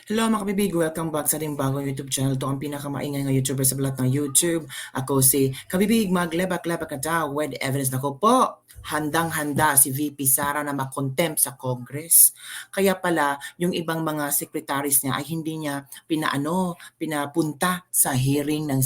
Hello mga kabibig, welcome back sa ating bagong YouTube channel. Ito ang pinakamaingay nga YouTuber sa lahat ng YouTube. Ako si Kabibig, maglebak-lebak na daw with evidence na ko po. Handang-handa si VP Sara na makontempt sa Congress. Kaya pala, yung ibang mga secretaries niya ay hindi niya pinapunta sa hearing ng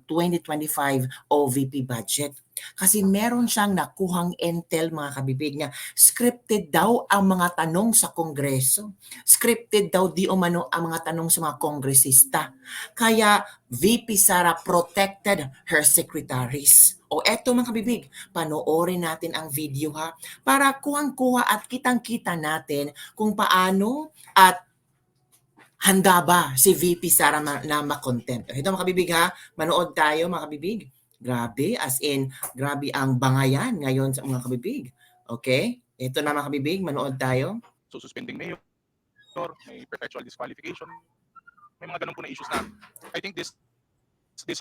2025 OVP budget. Kasi meron siyang nakuhang intel mga kabibig na scripted daw ang mga tanong sa Kongreso. Scripted daw di umano ang mga tanong sa mga kongresista. Kaya VP Sara protected her secretaries. O eto mga kabibig, panoorin natin ang video ha para kuhang-kuha at kitang-kita natin kung paano at handa ba si VP Sara na makontent. Ito mga kabibig ha, manood tayo mga kabibig. Grabe, as in, grabe ang bangayan ngayon sa mga kabibig. Okay? Ito na mga kabibig, manood tayo. Suspending mayor, may perpetual disqualification, may mga ganun po na issues na I think this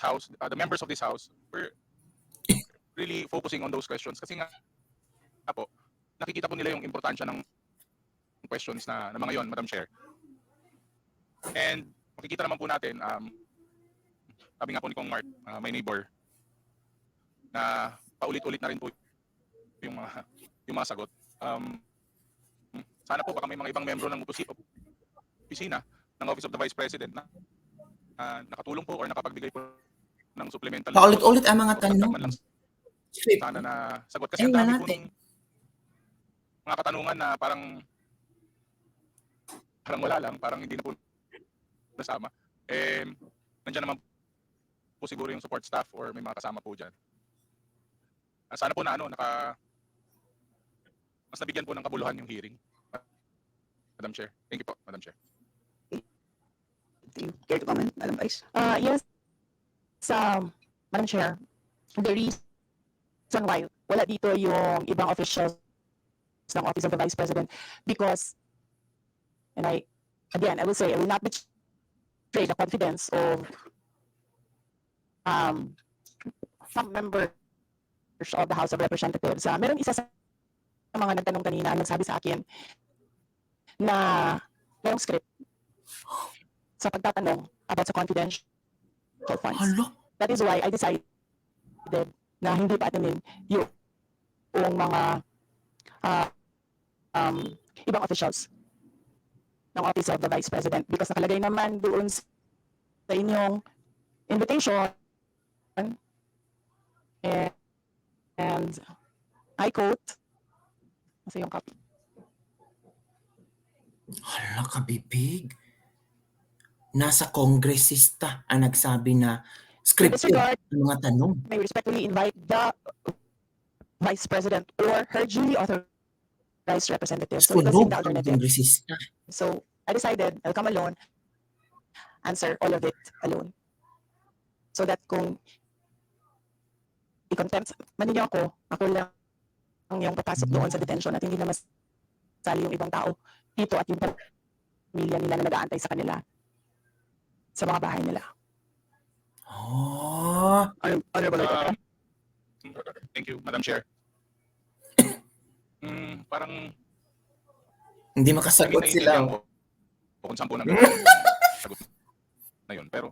house, the members of this house were really focusing on those questions kasi nga po, nakikita po nila yung importansya ng questions na mga yon, Madam Chair. And makikita naman po natin, sabi nga po ni Kong Mark, my neighbor, na paulit-ulit na rin po yung mga sagot. Sana po baka may mga ibang membro ng opisina ng Office of the Vice President na nakatulong po or nakapagbigay po ng supplemental. Paulit-ulit ang mga tanong. Sana na sagot kasi ang dami po ng mga katanungan na parang wala lang, parang hindi na po nasama. Nandiyan naman po siguro yung support staff or may mga kasama po dyan. Sana po na mas nabigyan po ng kabuluhan yung hearing. Madam Chair. Thank you po, Madam Chair. Care to comment, Madam Vice? Yes, Madam Chair, the reason why wala dito yung ibang officials ng Office of the Vice President because, and I will say, I will not betray the confidence of some members of the House of Representatives. Meron isa sa mga nagtanong kanina, nagsabi sa akin na merong script sa pagtatanong about sa confidential funds. Hello? That is why I decided na hindi paatanin yung mga ibang officials ng Office of the Vice President because nakalagay naman doon sa inyong invitation and I quote kasi yung copy. Hala kabibig. Nasa kongresista ang nagsabi na scripted ang mga tanong. May respectfully invite the Vice President or her duly authorized representative. So, Sunog ang kongresista. So, I decided I'll come alone, answer all of it alone. So that kung i-contempt man ninyo ako lang yung papasok doon sa detention at hindi na masali yung ibang tao dito at yung pamilya nila na nag-aantay sa kanila sa mga bahay nila. Oh. Thank you, Madam Chair. Parang hindi makasagot sila. Kung saan po nang sagot na yun. Pero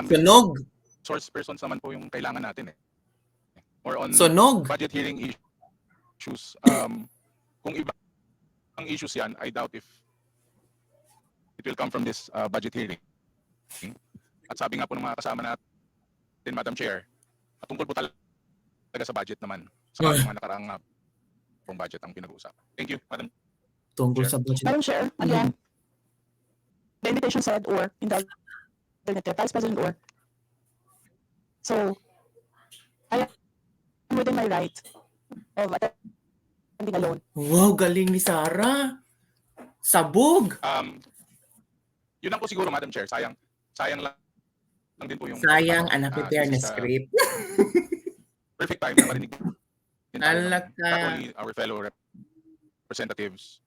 sunog. Source persons naman po yung kailangan natin or on sunog. Budget hearing issues. Kung iba ang issues yan, I doubt if it will come from this budget hearing. At sabi nga po ng mga kasama natin, Madam Chair, tungkol po talaga sa budget naman. Sa mga nakaraang pong budget ang pinag-uusapan. Thank you, Madam Tungkol Chair. sa budget. Madam Chair, again, the invitation said or in the alternative, Vice President or. So, I am within my right of attending alone. Wow, galing ni Sara. Sabog. Yun lang po siguro, Madam Chair. Sayang lang din po yung sayang ang prepare na script. Perfect time na marinig din not only our fellow representatives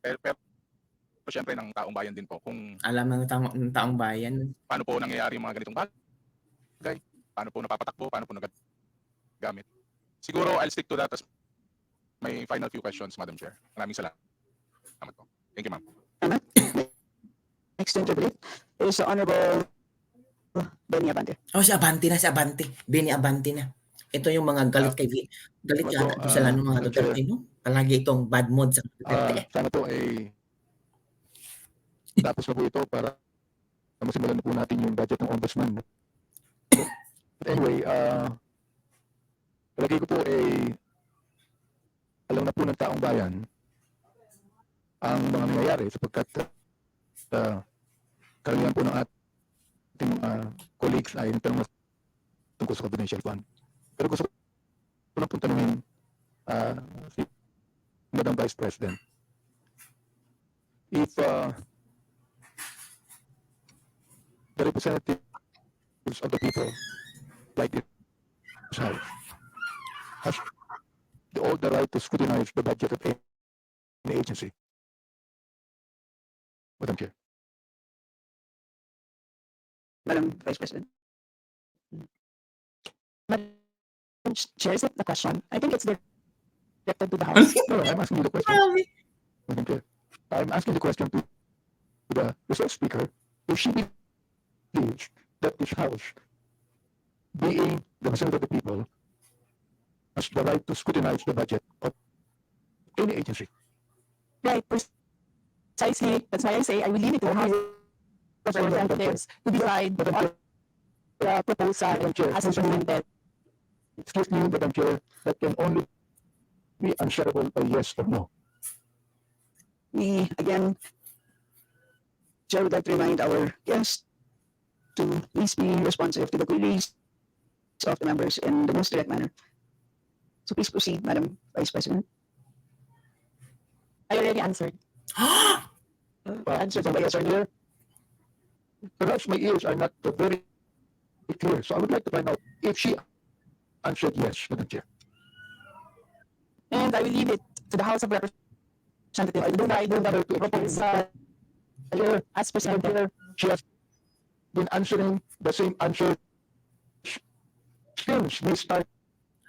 pero syempre ng taong bayan din po kung alam ng taong bayan paano po nangyayari yung mga ganitong bagay, paano po napapatakbo, paano po nagagamit. Siguro I'll stick to that as my final few questions, Madam Chair. Maraming salamat po. Thank you, ma'am. next to interpret is the Honorable Benny Abante. Oh, si Abante na, si Abante. Benny Abante na. Ito yung mga galit kay galit Ito, yata ito sa ng mga Madam Duterte, no? Palagi itong bad mood sa Duterte. Sana po ay tapos na po ito para masimulan na po natin yung budget ng ombudsman. But anyway, palagay ko po ay alam na po ng taong bayan ang mga nangyayari sapagkat karamihan po ng ating mga colleagues ay nagtanong na tungkol sa confidential fund. Pero gusto ko lang po tanungin si Madam Vice President, if the representatives of the people, like this House, has all the right to scrutinize the budget of any agency. Madam Chair. Madam Vice President. Madam Chair, is that the question? I think it's directed to the House. No, I'm asking you the question, Madam Chair. I'm asking the question to the resource speaker if she believes that this House, being the representative of the people, has the right to scrutinize the budget of any agency. Right, precisely. That's why I say I will leave it to the House of Representatives to decide on the proposal Madam Chair, as implemented. excuse me, Madam Chair, that can only be answerable by yes or no. We, again, Chair, would like to remind our guests to please be responsive to the queries of the members in the most direct manner. So please proceed, Madam Vice President. I already answered. Answered by yes or no. Perhaps my ears are not very clear, so I would like to find out if she answered yes, Madam Chair. And I will leave it to the House of Representatives to decide on the proposal as presented. She has been answering the same answer since we started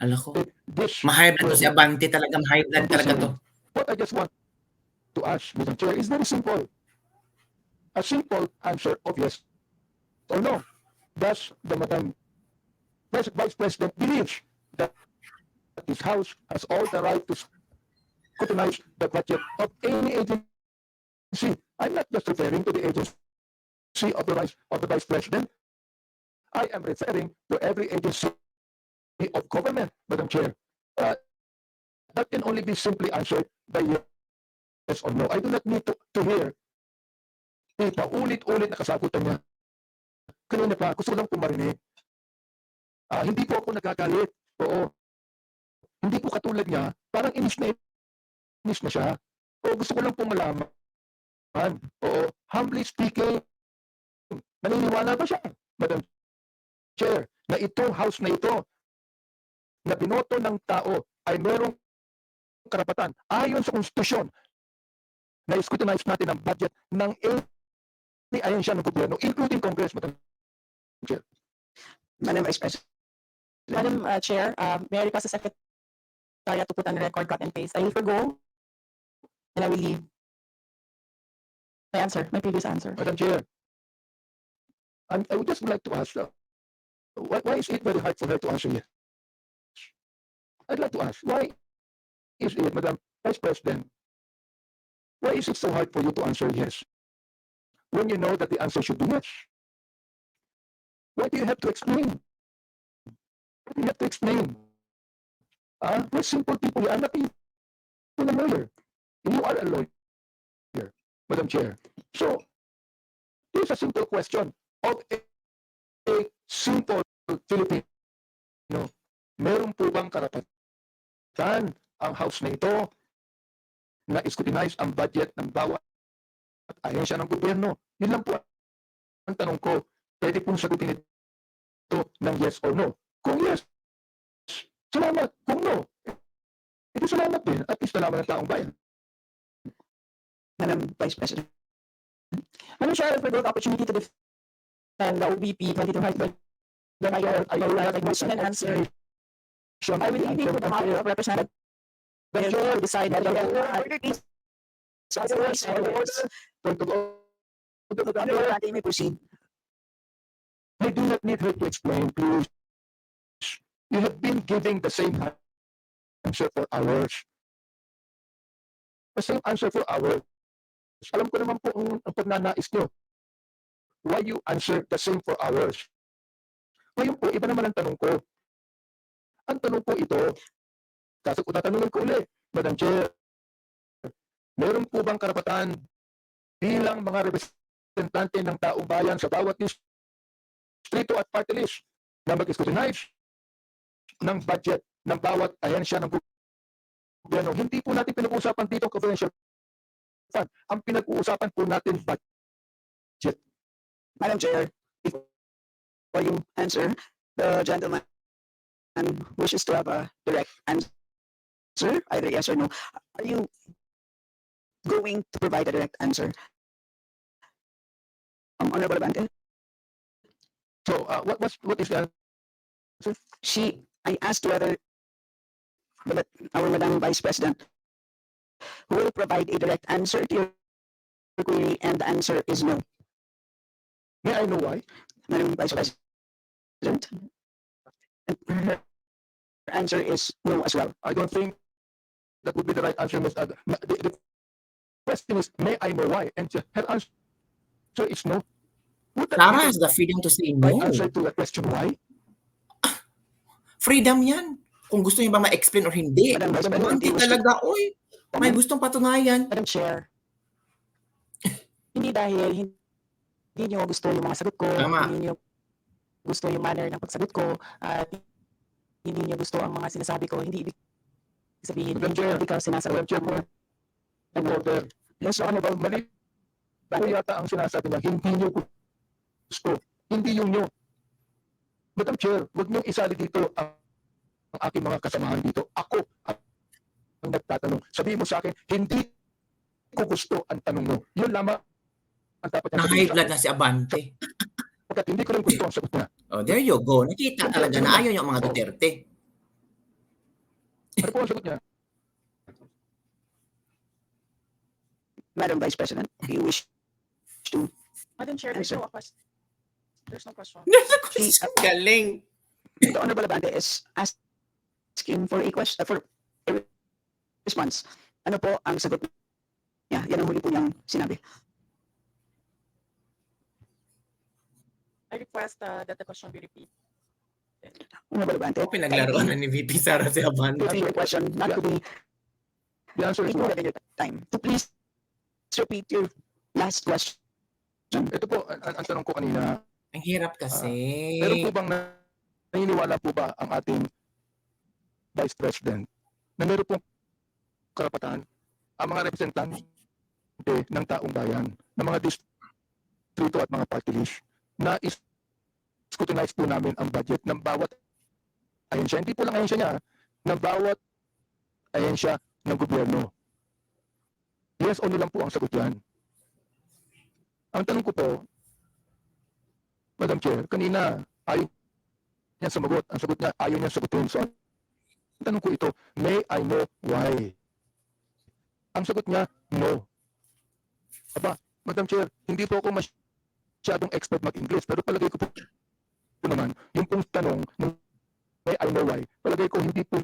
Alam ko, this. ma-high blood to si Abante talaga, high blood talaga to. What I just want to ask, Madam Chair, is very simple. A simple answer of yes or no. Does the Madam Vice President believes that this House has all the right to scrutinize the budget of any agency? I'm not just referring to the agency of the Vice President. I am referring to every agency of government, Madam Chair. That can only be simply answered by yes or no. I do not need to hear paulit-ulit na kasagutan niya. Kanina pa, gusto ko lang po marinig. Hindi po ako nagagalit. Oo. Hindi po katulad niya, parang inis na siya. Oo, gusto ko lang po malaman. Oo, humbly speaking, naniniwala ba siya, Madam Chair, na itong House na ito, na binoto ng tao ay merong karapatan ayon sa konstitusyon na scrutinize natin ang budget ng any ahensya ng gobyerno, including Congress, Madam Chair. Madam Vice President. Madam Chair, may I request the Secretary to put on record, cut and paste. I will forgo and I will leave. My previous answer. Madam Chair, I would just like to ask, why is it very hard for her to answer yes? I'd like to ask, why is it, Madam Vice President, why is it so hard for you to answer yes when you know that the answer should be yes? Why do you have to explain? Why do you have to explain? We're simple people. I'm not even a lawyer. You are a lawyer, Madam Chair. So, here's a simple question of a simple Filipino. Meron po bang karapatan ang House na ito na scrutinize ang budget ng bawat ahensya ng gobyerno? Yun lang po ang tanong ko. Pwede pong sagutin ito ng yes or no. Kung yes, salamat. Kung no, ito salamat din. At least nalaman ng taong bayan. Madam Vice President. Madam Chair, for the opportunity to defend the OBP 2200, then I will question and answer. I will leave it to the House of Representatives to decide whether Point of Honorable Abante, you may proceed. I do not need her to explain, please. You have been giving the same answer for hours. The same answer for hours. Alam ko naman po ang pagnanais nyo. Why you answer the same for hours? Ngayon po, iba naman ang tanong ko. Ang tanong po ito, kasi kung tatanungin ko ulit, Madam Chair, meron po bang karapatan bilang mga representante ng taong bayan sa bawat distrito at party list na mag-scrutinize ng budget ng bawat ahensya ng gobyerno? Hindi po natin pinag-uusapan dito ang confidential fund. Ang pinag-uusapan po natin budget. Madam Chair, before you answer, the gentleman wishes to have a direct answer, either yes or no. Are you going to provide a direct answer? Honorable Abante? So, what is the answer? I asked whether our Madam Vice President will provide a direct answer to your query, and the answer is no. May I know why? Madam Vice President? And her answer is no as well. I don't think that would be the right answer, Ms. Aga. The question is, may I know why? And her answer is no. Would that Sarah be has the freedom to say the no. right answer to the question why? Freedom yan. Kung gusto niya ba ma-explain or hindi. Madam Vice Pero President, hindi talaga, oy, may gustong patunayan. Madam Chair, hindi dahil hindi niyo gusto yung mga sagot ko, Tama. hindi niyo gusto yung manner ng pagsagot ko, at hindi niyo gusto ang mga sinasabi ko, hindi ibig sabihin Madam Chair, hindi ka sinasagot. Madam Chair, and order. Yes, Honorable. Mali po yata ang sinasabi niya, hindi niyo gusto. Hindi yung niyo. Madam Chair, huwag niyong isali dito ang aking mga kasamahan dito. Ako ang nagtatanong. Sabihin mo sa akin, hindi ko gusto ang tanong mo. Yun lamang ang dapat niya Na-high blood na si Abante. Pagkat hindi ko rin gusto ang sagot niya. Oh, there you go. Nakita talaga na ayaw yung mga Duterte. Ano po ang sagot niya? Madam Vice President, do you wish to Madam Chair, Answer. there's no question. Galing. the Honorable Abante is asking for a question, for a response. Ano po ang sagot niya? Yan ang huli po niyang sinabi. I request that the question be repeated. Honorable Abante, Pinaglaruan na ni VP Sara si Abante. to your question, not to be The answer is included what? in your time. To please repeat your last question. Ito po, ang tanong ko kanina, Ang hirap kasi. meron po bang naniniwala po ba ang ating Vice President na meron pong karapatan ang mga representante ng taong bayan, ng mga distrito at mga party list na scrutinize po namin ang budget ng bawat ahensya. Hindi po lang ahensya niya, ng bawat ahensya ng gobyerno. Yes o no lang po ang sagot yan. Ang tanong ko po, Madam Chair, kanina ayaw niya sumagot. Ang sagot niya, ayaw niya sagutin. So, ang tanong ko ito, may I know why? Ang sagot niya, no. Aba, Madam Chair, hindi po ako masyadong expert mag-English, pero palagay ko po naman, yung pong tanong, may I know why, palagay ko hindi po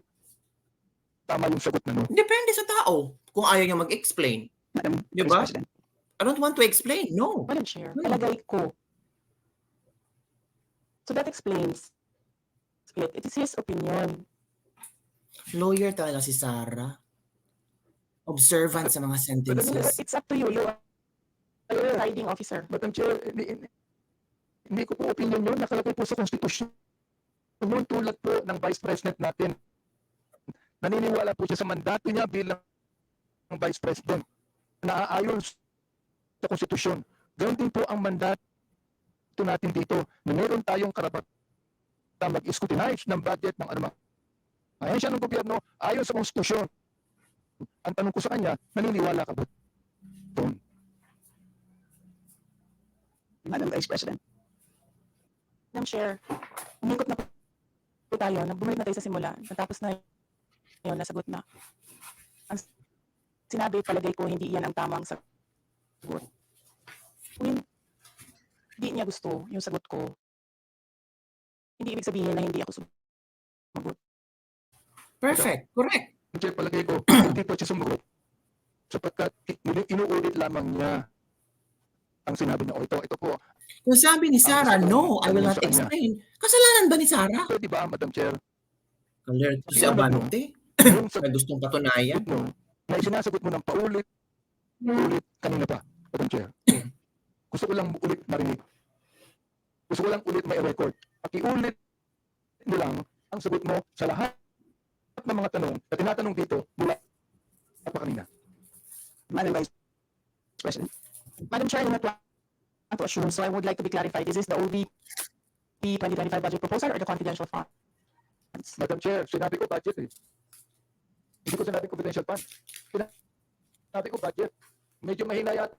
tama yung sagot na no. Depende sa tao. Kung ayaw niya mag-explain. Madam Di Vice ba? President. I don't want to explain. No. Madam Chair, Palagay ko. so that explains it. It is his opinion. Lawyer talaga si Sara. Observant sa mga sentences. It's up to you. You are the presiding officer. Madam Chair, hindi ko po opinion yun. Nakalagay po sa Constitution. Yun tulad po ng Vice President natin. Naniniwala po siya sa mandato niya bilang Vice President. Naaayon sa Constitution. Ganoon din po ang mandato natin dito na meron tayong karapatan mag-scrutinize ng budget ng anumang ahensya ng gobyerno ayon sa Constitution. Ang tanong ko sa kanya, naniniwala ka ba doon? Madam Vice President. Madam Chair, umikot na po tayo. Bumalik na tayo sa simula. Natapos na yun, nasagot na. Ang sinabi, palagay ko, hindi iyan ang tamang sagot. niya gusto yung sagot ko, hindi ibig sabihin na hindi ako sumagot. Perfect. Correct. Chair, palagay ko, hindi po siya sumagot sapagkat inuulit lamang niya ang sinabi niya. O ito po, Kung sabi ni Sarah, no, I will not Sa kanya. explain. Kasalanan ba ni Sarah? pwede ba, Madam Chair, Alert si Yung Abante. yung May gustong patunayan. sagot mo na isinasagot mo ng paulit kanina pa, Madam Chair. Gusto ko lang ulit marinig. Gusto ko lang ulit may record. Pakiulit mo lang ang sagot mo sa lahat ng mga tanong na tinatanong dito mula pa kanina. Madam Vice President. Madam Chair, I do not want to assume, so I would like to be clarified. Is this the OVP 2025 budget proposal or the confidential funds? Madam Chair, sinabi ko budget eh. Hindi ko sinabi confidential fund. Sinabi ko budget. Medyo mahina yata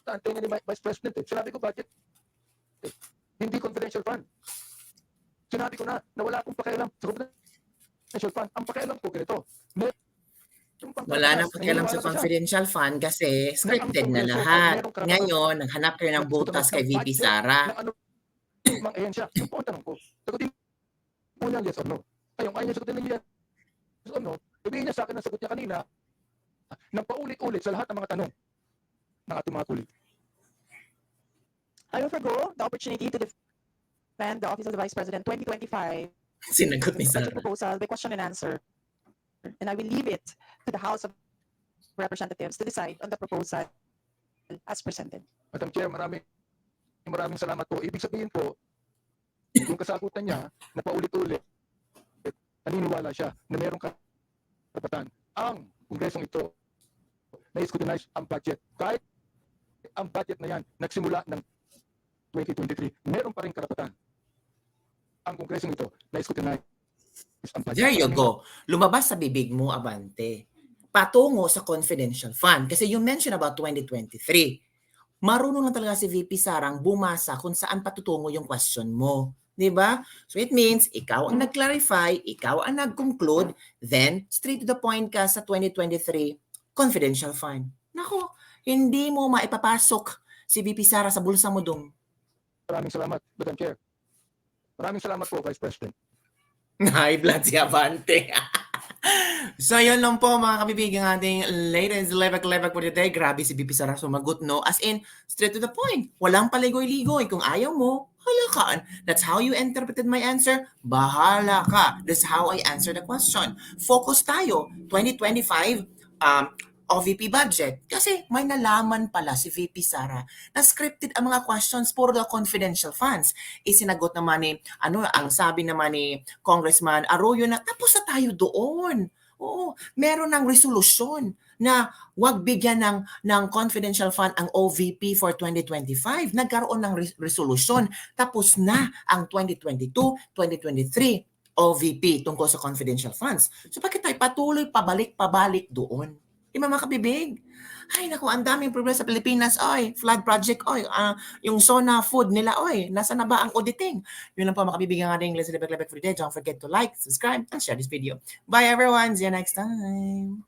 ang tenga ni Vice President eh. Sinabi ko budget. Eh. Hindi confidential fund. Sinabi ko na wala akong pakialam sa confidential fund. Ang pakialam ko ganito. Wala nang pakialam sa confidential fund kasi scripted na lahat. Ngayon, naghanap kayo ng butas kay VP Sara. Ng ano mang ahensya. Yung po ang tanong ko. Sagutin mo niya yes or no. Ayong ayaw niya sagutin niya yes or no. Sabihin niya sa akin ang sagot niya kanina nang paulit-ulit sa lahat ng mga tanong ng ating mga kulit. I will forgo the opportunity to defend the Office of the Vice President 2025 Sinagot ni budget Sara. proposal by question and answer. And I will leave it to the House of Representatives to decide on the proposal as presented. Madam Chair, maraming salamat po. Ibig sabihin po, yung kasagutan niya na paulit-ulit, naniniwala siya na mayroong karapatan ang kongresong ito na scrutinize ang budget. Kahit ang budget na yan nagsimula ng 2023, meron pa rin karapatan ang kongresong ito na scrutinize ang budget. There you go. Lumabas sa bibig mo, Abante. Patungo sa confidential fund. Kasi you mentioned about 2023. Marunong lang talaga si VP Sarang bumasa kung saan patutungo yung question mo. Diba? So it means, ikaw ang nag-clarify, ikaw ang nag-conclude, then straight to the point ka sa 2023 confidential fund. Nako, hindi mo maipapasok si VP Sara sa bulsa mo dong. Maraming salamat, Madam Chair. Maraming salamat po, Vice President. High blood si Abante. So yun lang po mga kabibigan ating latest lebak-lebak for today. Grabe si VP Sara sumagot, no? As in, straight to the point. Walang paligoy-ligoy. Kung ayaw mo, halakaan. That's how you interpreted my answer. Bahala ka. That's how I answered the question. Focus tayo. 2025 OVP budget. Kasi may nalaman pala si VP Sara na scripted ang mga questions for the confidential funds. Isinagot naman ni, ang sabi naman ni Congressman Arroyo na tapos na tayo doon. Oo, meron ng resolusyon na wag bigyan ng confidential fund ang OVP for 2025. Nagkaroon ng resolusyon. Tapos na ang 2022, 2023 OVP tungkol sa confidential funds. So bakit tayo patuloy pabalik-pabalik doon? Di ba mga kabibig? Ay naku, ang daming problema sa Pilipinas. Oy, flood project, oy, yung SONA food nila, oy, nasa na ba ang auditing? Yun lang po mga kabibig ang ating Let's Lebak-Lebak for today. Don't forget to like, subscribe, and share this video. Bye everyone. See you next time.